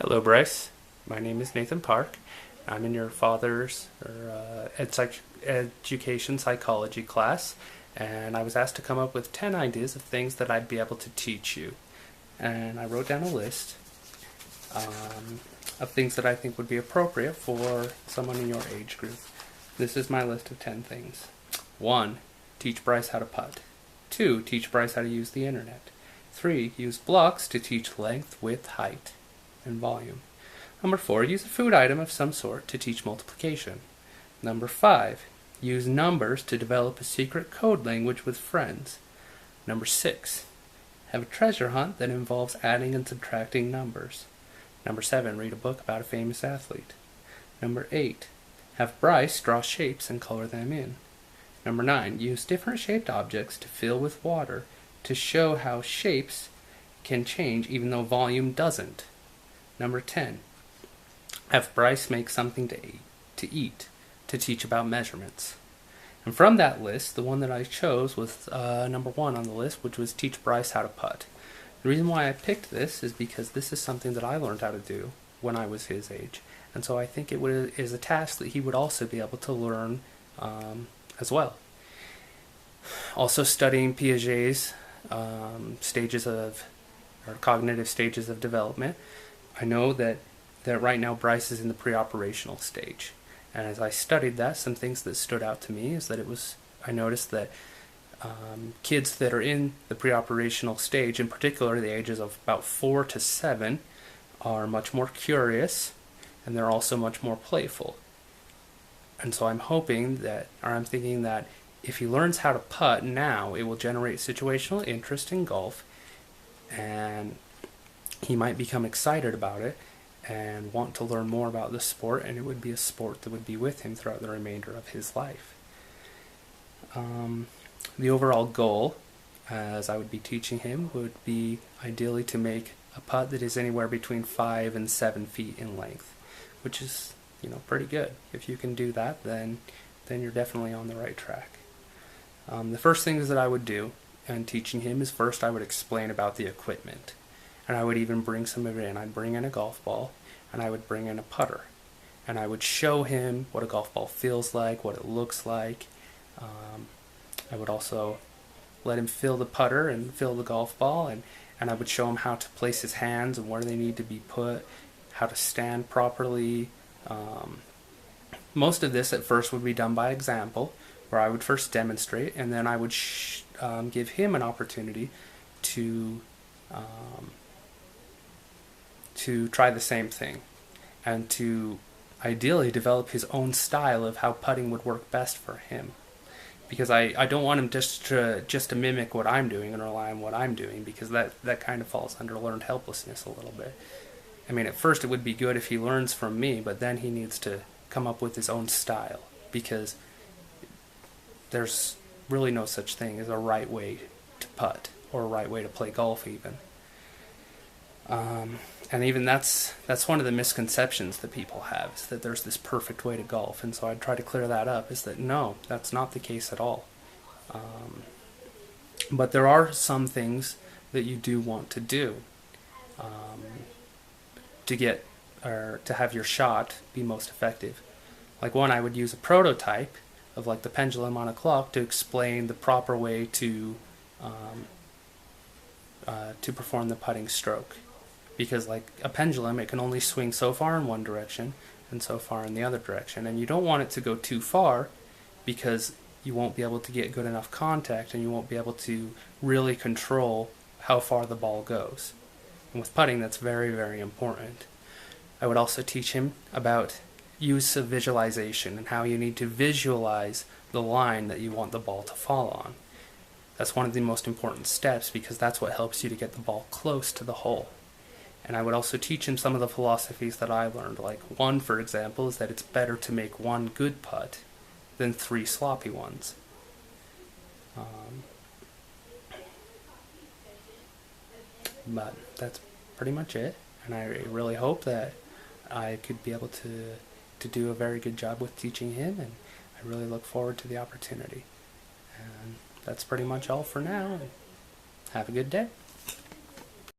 Hello, Bryce. My name is Nathan Park. I'm in your father's education psychology class, and I was asked to come up with 10 ideas of things that I'd be able to teach you. And I wrote down a list of things that I think would be appropriate for someone in your age group. This is my list of 10 things. 1. Teach Bryce how to putt. 2. Teach Bryce how to use the internet. 3. Use blocks to teach length, width, height, and volume. Number 4. Use a food item of some sort to teach multiplication. Number 5. Use numbers to develop a secret code language with friends. Number 6. Have a treasure hunt that involves adding and subtracting numbers. Number 7. Read a book about a famous athlete. Number 8. Have Bryce draw shapes and color them in. Number 9. Use different shaped objects to fill with water to show how shapes can change even though volume doesn't. Number 10. Have Bryce make something to eat to teach about measurements. And from that list, the one that I chose was number 1 on the list, which was teach Bryce how to putt. The reason why I picked this is because this is something that I learned how to do when I was his age. And so I think it is a task that he would also be able to learn as well. Also studying Piaget's cognitive stages of development, I know that right now Bryce is in the pre-operational stage. And as I studied that, some things that stood out to me is that I noticed that kids that are in the pre-operational stage, in particular the ages of about 4 to 7, are much more curious, and they're also much more playful. And so I'm thinking that if he learns how to putt now, it will generate situational interest in golf, and he might become excited about it and want to learn more about the sport, and it would be a sport that would be with him throughout the remainder of his life. The overall goal, as I would be teaching him, would be ideally to make a putt that is anywhere between 5 and 7 feet in length, which is, pretty good. If you can do that, then you're definitely on the right track. The first things that I would do in teaching him is first I would explain about the equipment. And I would even bring some of it in. I'd bring in a golf ball, and I would bring in a putter. And I would show him what a golf ball feels like, what it looks like. I would also let him fill the putter and fill the golf ball, and I would show him how to place his hands and where they need to be put, how to stand properly. Most of this at first would be done by example, where I would first demonstrate, and then I would give him an opportunity to try the same thing, and to ideally develop his own style of how putting would work best for him. Because I don't want him just to mimic what I'm doing and rely on what I'm doing, because that kind of falls under learned helplessness a little bit. I mean, at first it would be good if he learns from me, but then he needs to come up with his own style, because there's really no such thing as a right way to putt or a right way to play golf even. And even that's one of the misconceptions that people have, is that there's this perfect way to golf. And so I'd try to clear that up, is that no, that's not the case at all. But there are some things that you do want to do to have your shot be most effective. Like one, I would use a prototype of like the pendulum on a clock to explain the proper way to perform the putting stroke. Because like a pendulum, it can only swing so far in one direction and so far in the other direction. And you don't want it to go too far, because you won't be able to get good enough contact, and you won't be able to really control how far the ball goes. And with putting, that's very, very important. I would also teach him about use of visualization and how you need to visualize the line that you want the ball to fall on. That's one of the most important steps, because that's what helps you to get the ball close to the hole. And I would also teach him some of the philosophies that I learned. Like one, for example, is that it's better to make one good putt than 3 sloppy ones. But that's pretty much it. And I really hope that I could be able to do a very good job with teaching him, and I really look forward to the opportunity. And that's pretty much all for now. Have a good day.